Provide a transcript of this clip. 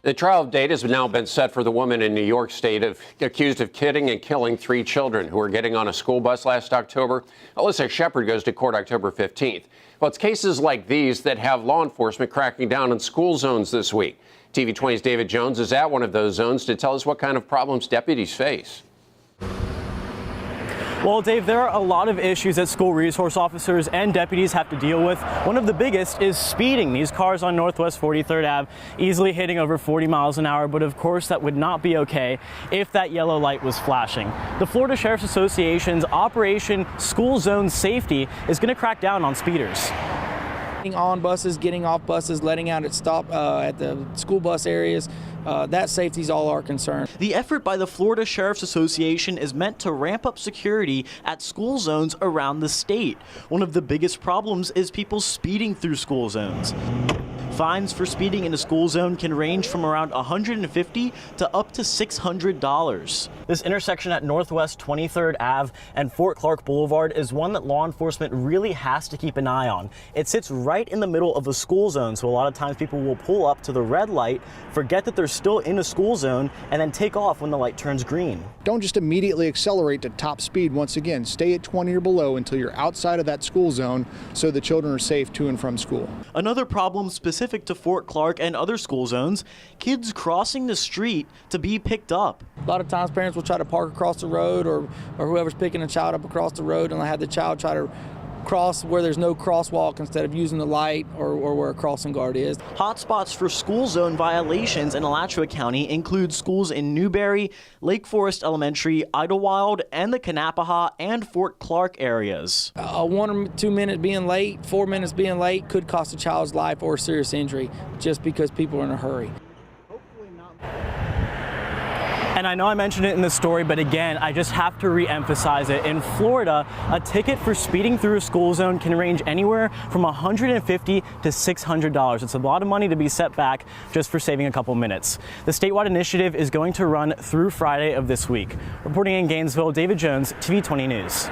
The trial date has now been set for the woman in New York State accused of kidding and killing 3 children who were getting on a school bus last October. Alyssa Shepard goes to court October 15th. Well, it's cases like these that have law enforcement cracking down on school zones this week. TV 20's David Jones is at one of those zones to tell us what kind of problems deputies face. Well, Dave, there are a lot of issues that school resource officers and deputies have to deal with. One of the biggest is speeding. These cars on Northwest 43rd Ave easily hitting over 40 miles an hour, but of course that would not be okay if that yellow light was flashing. The Florida Sheriff's Association's Operation School Zone Safety is going to crack down on speeders. Getting on buses, getting off buses, letting out at stop at the school bus areas, that safety is all our concern. The effort by the Florida Sheriff's Association is meant to ramp up security at school zones around the state. One of the biggest problems is people speeding through school zones. Fines for speeding in a school zone can range from around $150 to up to $600. This intersection at Northwest 23rd Ave and Fort Clark Boulevard is one that law enforcement really has to keep an eye on. It sits right in the middle of a school zone, so a lot of times people will pull up to the red light, forget that they're still in a school zone, and then take off when the light turns green. Don't just immediately accelerate to top speed. Once again, stay at 20 or below until you're outside of that school zone so the children are safe to and from school. Another problem specific to Fort Clark and other school zones, kids crossing the street to be picked up. A lot of times parents will try to park across the road or whoever's picking a child up across the road, and they'll have the child try to cross where there's no crosswalk instead of using the light or where a crossing guard is. Hotspots for school zone violations in Alachua County include schools in Newberry, Lake Forest Elementary, Idlewild, and the Kanapaha and Fort Clark areas. 1 or 2 minutes being late, 4 minutes being late could cost a child's life or serious injury just because people are in a hurry. And I know I mentioned it in the story, but again, I just have to re-emphasize it. In Florida, a ticket for speeding through a school zone can range anywhere from $150 to $600. It's a lot of money to be set back just for saving a couple minutes. The statewide initiative is going to run through Friday of this week. Reporting in Gainesville, David Jones, TV 20 News.